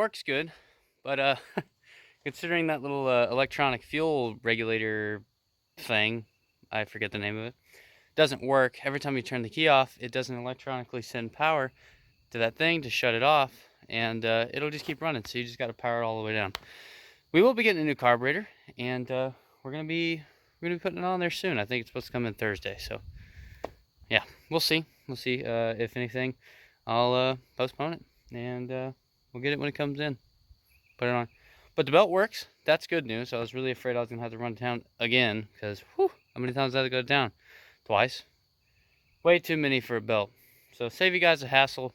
works good, but considering that little electronic fuel regulator thing, I forget the name of it, doesn't work. Every time you turn the key off, it doesn't electronically send power to that thing to shut it off, and it'll just keep running, so you just got to power it all the way down. We will be getting a new carburetor, and we're gonna be putting it on there soon. I think it's supposed to come in Thursday, so yeah, we'll see. If anything, I'll postpone it, and we'll get it when it comes in. Put it on. But the belt works. That's good news. I was really afraid I was gonna have to run to town again, because how many times did I have to go to town? Twice. Way too many for a belt. So save you guys a hassle.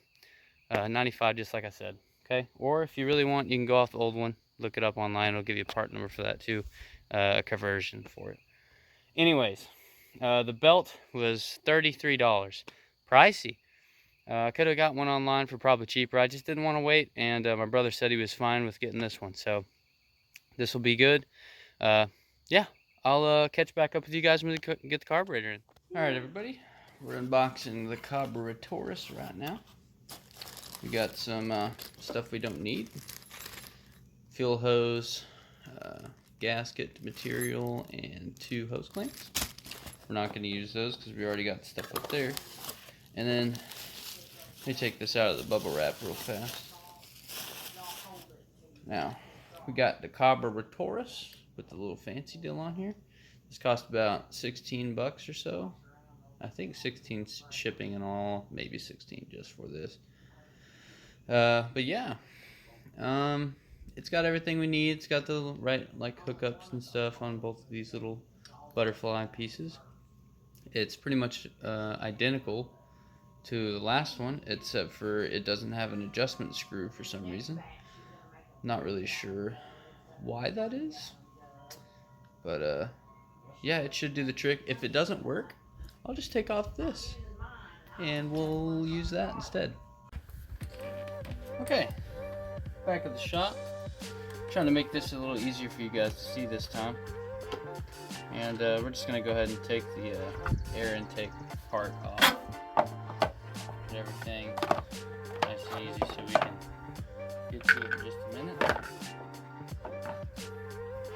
95, just like I said. Okay. Or if you really want, you can go off the old one. Look it up online. It'll give you a part number for that too. A conversion for it. Anyways, the belt was $33. Pricey. I could have got one online for probably cheaper. I just didn't want to wait, and my brother said he was fine with getting this one, so this will be good. Yeah, I'll catch back up with you guys when we get the carburetor in. All right, everybody, we're unboxing the carburetor right now. We got some stuff we don't need: fuel hose, gasket material, and 2 hose clamps. We're not going to use those because we already got the stuff up there. And then let me take this out of the bubble wrap real fast. Now, we got the carburetor with the little fancy deal on here. This cost about 16 bucks or so. I think 16 shipping and all, maybe 16 just for this. But yeah, it's got everything we need. It's got the right hookups and stuff on both of these little butterfly pieces. It's pretty much identical to the last one, except for it doesn't have an adjustment screw for some reason. Not really sure why that is, but yeah, it should do the trick. If it doesn't work, I'll just take off this and we'll use that instead. Okay, back at the shop. Trying to make this a little easier for you guys to see this time. And we're just going to go ahead and take the air intake part off. Get everything nice and easy so we can get to it in just a minute.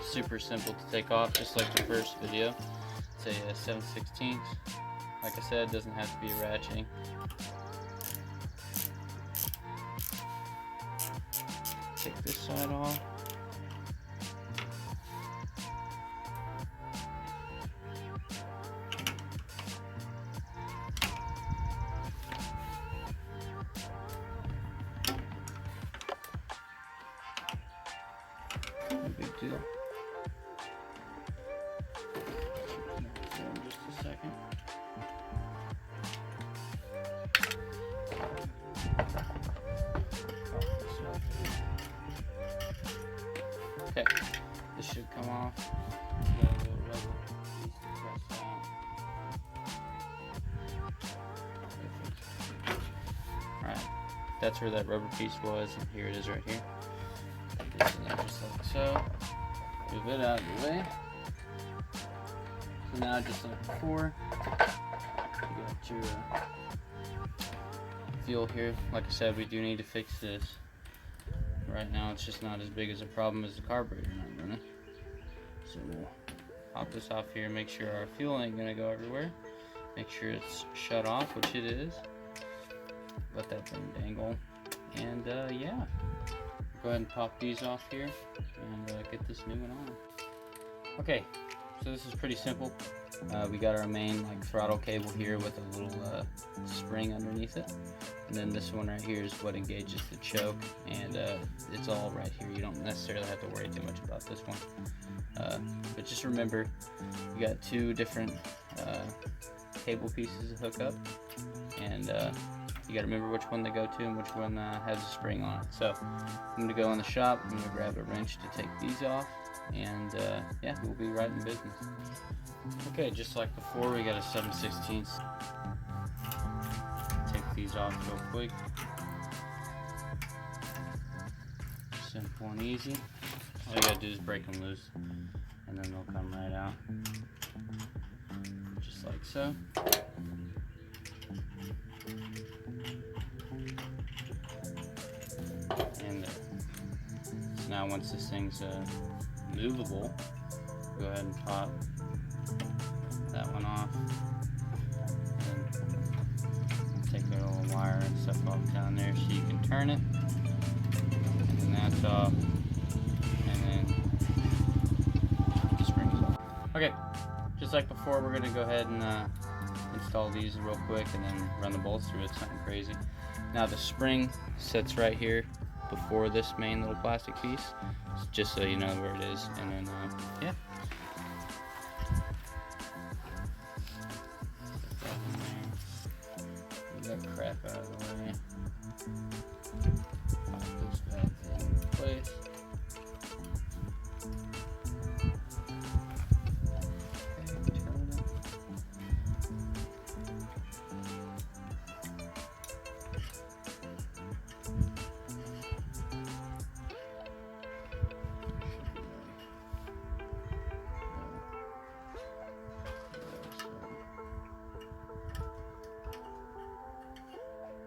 Super simple to take off, just like the first video. It's a 7/16. Like I said, it doesn't have to be a ratcheting. Take this side off. No big deal. Just a second. Okay, this should come off. Got a little rubber piece to press on. Alright, that's where that rubber piece was, and here it is right here. Put this in there just like so. Move it out of the way. So now, just like before, you got your fuel here. Like I said, we do need to fix this. Right now, it's just not as big as a problem as the carburetor not running. So we'll pop this off here, make sure our fuel ain't gonna go everywhere. Make sure it's shut off, which it is. Let that thing dangle. And yeah, go ahead and pop these off here and get this new one on. Okay, so this is pretty simple. We got our main throttle cable here with a little spring underneath it, and then this one right here is what engages the choke, and it's all right here. You don't necessarily have to worry too much about this one, but just remember you got 2 different cable pieces to hook up, and you got to remember which one they go to and which one has a spring on it. So I'm going to go in the shop, I'm going to grab a wrench to take these off, and yeah, we'll be right in business. Okay, just like before, we got a 7/16. Take these off real quick. Simple and easy. All you gotta do is break them loose, and then they'll come right out. Just like so. And there. Now once this thing's movable, go ahead and pop that one off. And take a little wire and stuff off down there so you can turn it. And that's off. And then the spring's off. Okay, just like before, we're gonna go ahead and install these real quick and then run the bolts through it. It's nothing crazy. Now the spring sits right here before this main little plastic piece, just so you know where it is. And then yeah. Get that crap out of the way. Pop this back in place.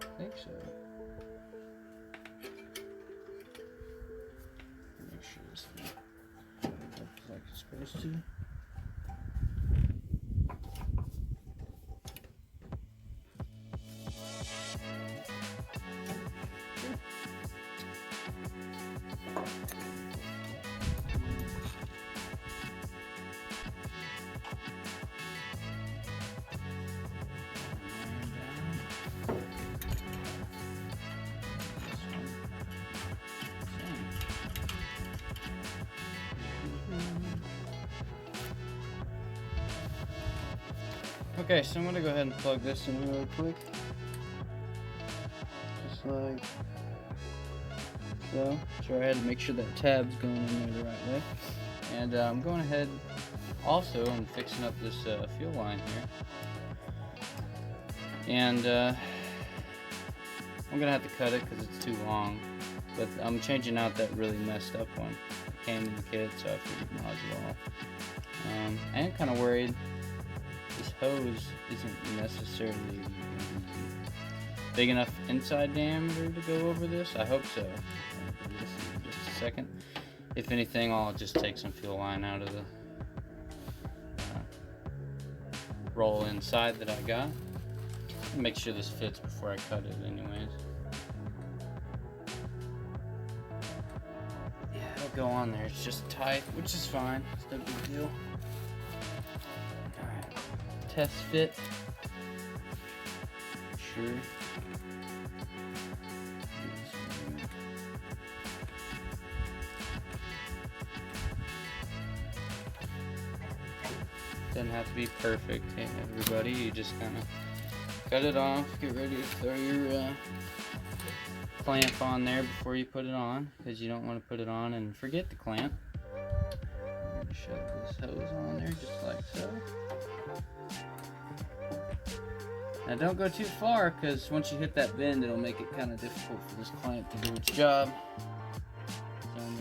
I think so. Make sure this thing looks like it's supposed to. Okay, so I'm going to go ahead and plug this in really quick. Just like so. Sure, I had to make sure that tab's going in there the right way. And I'm going ahead also and fixing up this fuel line here. And I'm going to have to cut it because it's too long. But I'm changing out that really messed up one. It came in the kit, so I figured module off. I am kind of worried. This hose isn't necessarily big enough inside diameter to go over this. I hope so. I'll do this in just a second. If anything, I'll just take some fuel line out of the roll inside that I got. Make sure this fits before I cut it anyways. Yeah, it'll go on there. It's just tight, which is fine. It's no big deal. Test fit. Sure. Doesn't have to be perfect, hey, everybody. You just kind of cut it off. Get ready to throw your clamp on there before you put it on, because you don't want to put it on and forget the clamp. I'm going to shove this hose on there just like so. Now don't go too far, because once you hit that bend, it'll make it kind of difficult for this clamp to do its job.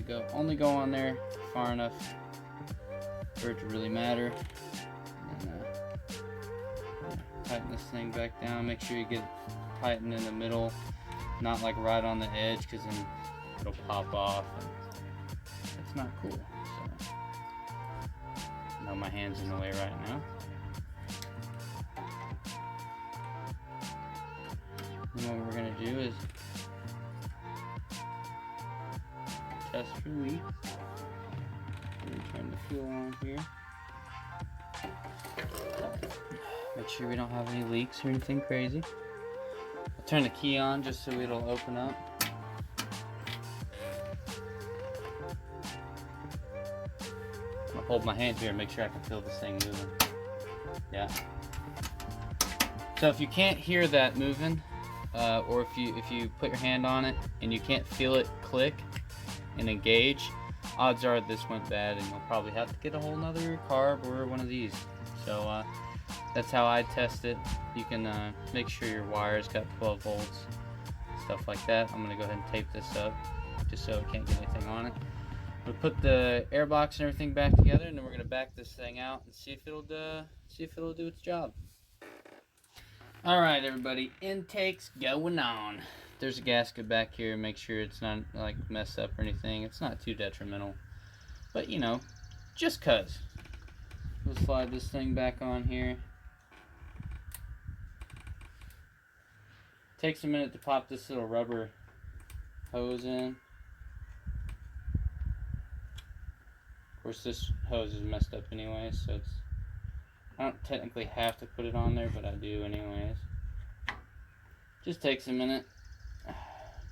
So only go on there far enough for it to really matter. And tighten this thing back down. Make sure you get it tightened in the middle, not like right on the edge, because then it'll pop off. And that's not cool. So, I know my hand's in the way right now. And what we're going to do is test for leaks. We're going to turn the fuel on here. Make sure we don't have any leaks or anything crazy. I'll turn the key on just so it'll open up. I'll hold my hand here and make sure I can feel this thing moving. Yeah. So if you can't hear that moving, or if you put your hand on it and you can't feel it click and engage, odds are this went bad and you'll probably have to get a whole nother carb or one of these. So that's how I test it. You can make sure your wire's got 12 volts, stuff like that. I'm gonna go ahead and tape this up just so it can't get anything on it. We'll put the air box and everything back together, and then we're gonna back this thing out and see if it'll do its job. All right, everybody, intake's going on. there's a gasket back here, make sure it's not like messed up or anything. It's not too detrimental, but you know, just cuz. We'll slide this thing back on here. Takes a minute to pop this little rubber hose in. Of course, this hose is messed up anyway, so I don't technically have to put it on there, but I do anyways. Just takes a minute.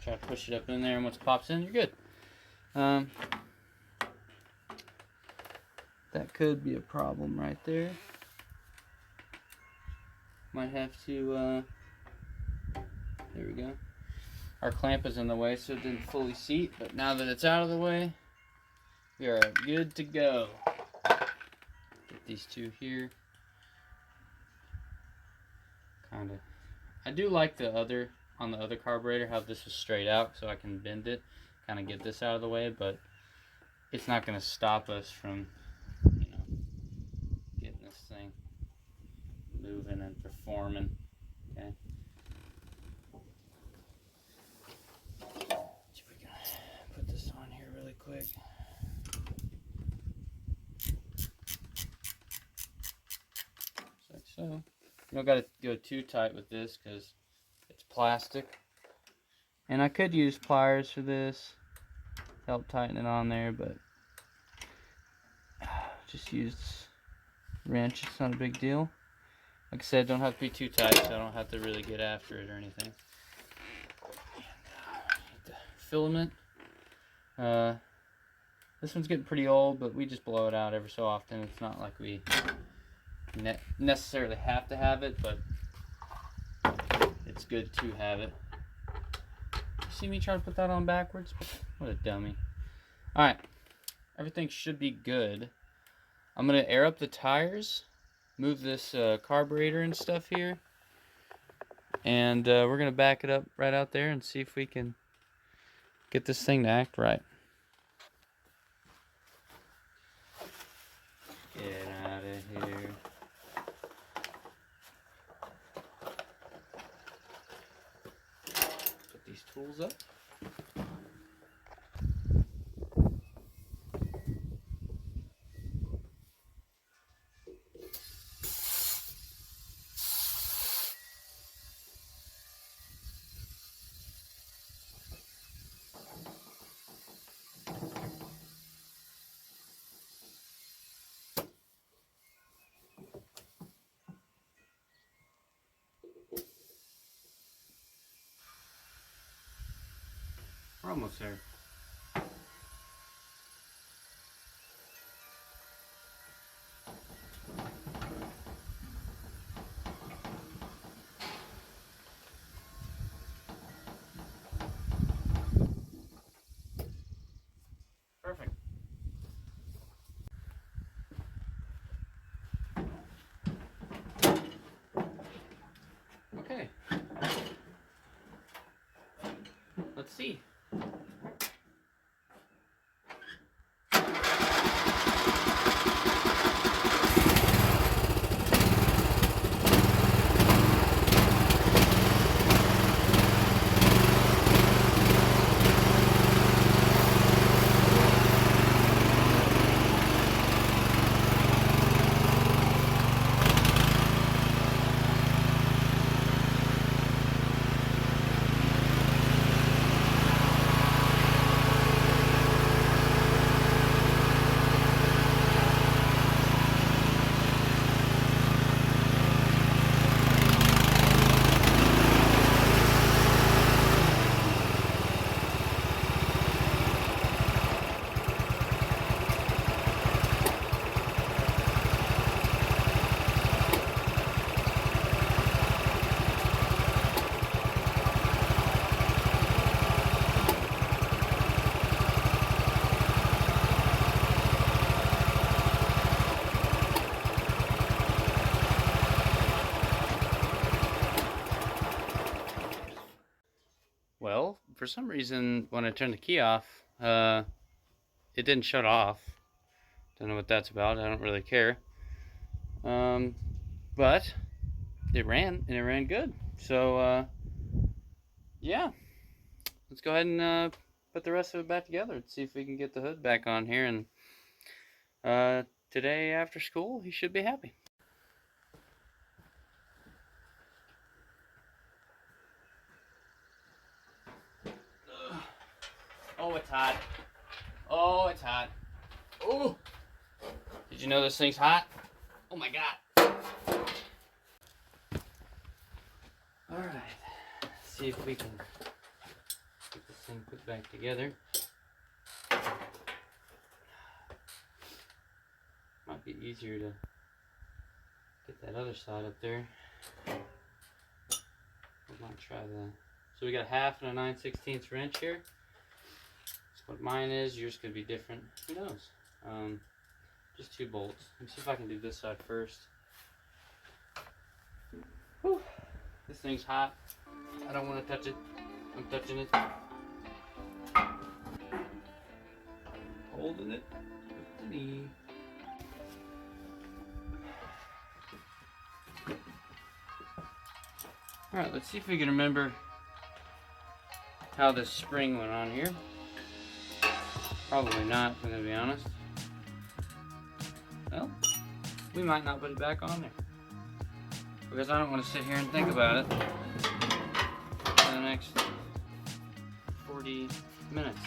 Try to push it up in there, and once it pops in, you're good. That could be a problem right there. Might have to, there we go. Our clamp is in the way, so it didn't fully seat, but now that it's out of the way, we are good to go. Get these two here. Kinda. I do like the other, on the other carburetor, how this is straight out, so I can bend it, kind of get this out of the way, but it's not going to stop us from, you know, getting this thing moving and performing. Okay. So we're going to put this on here really quick. Just like so. You don't got to go too tight with this because it's plastic. And I could use pliers for this, help tighten it on there, but just use wrench, it's not a big deal. Like I said, don't have to be too tight, so I don't have to really get after it or anything. And, the filament. This one's getting pretty old, but we just blow it out every so often. It's not like we necessarily have to have it, but it's good to have it. You see me try to put that on backwards? What a dummy. Alright, everything should be good. I'm going to air up the tires, move this carburetor and stuff here, and we're going to back it up right out there and see if we can get this thing to act right. Get out of here. Put these tools up. We're almost there. Perfect. Okay. Let's see. Well, for some reason, when I turned the key off, it didn't shut off. Don't know what that's about. I don't really care. But it ran, and it ran good. So, yeah. let's go ahead and put the rest of it back together and see if we can get the hood back on here. And today after school, he should be happy. Oh, it's hot. Oh, it's hot. Oh! Did you know this thing's hot? Oh my God. Alright. Let's see if we can get this thing put back together. Might be easier to get that other side up there. We might try that. So we got a 1/2 and a 9/16 wrench here. That's what mine is. Yours could be different. Who knows? Just 2 bolts. Let me see if I can do this side first. Whew. This thing's hot. I don't want to touch it. I'm touching it. Holding it with the knee. Alright, let's see if we can remember how this spring went on here. Probably not, if I'm going to be honest. Well, we might not put it back on there. Because I don't want to sit here and think about it for the next 40 minutes.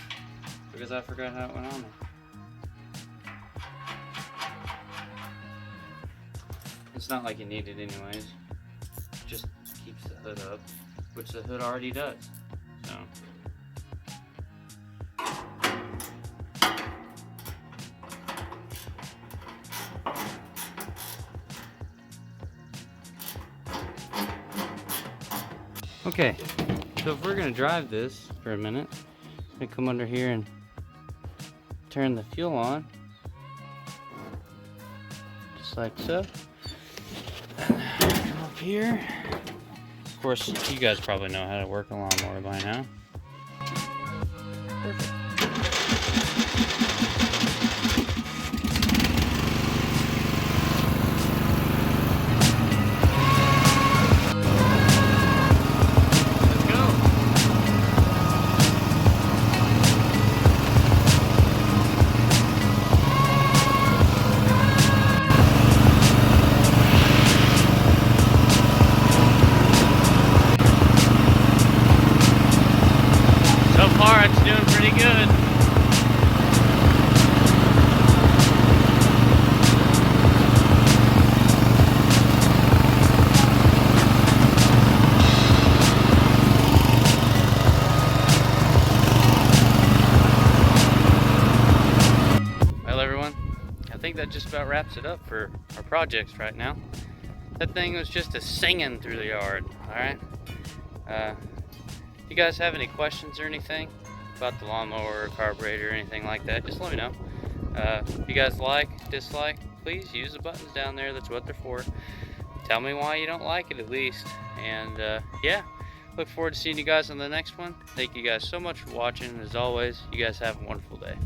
Because I forgot how it went on there. It's not like you need it anyways. It just keeps the hood up, which the hood already does. So. Okay, so if we're gonna drive this for a minute, I'm gonna come under here and turn the fuel on, just like so. And come up here. Of course, you guys probably know how to work a lawnmower by now. Perfect. So far, it's doing pretty good. Well, everyone, I think that just about wraps it up for our projects right now. That thing was just a singing through the yard, alright? If you guys have any questions or anything about the lawnmower or carburetor or anything like that, just let me know. If you guys like, dislike, please use the buttons down there. That's what they're for. Tell me why you don't like it at least. And yeah, look forward to seeing you guys on the next one. Thank you guys so much for watching. As always, you guys have a wonderful day.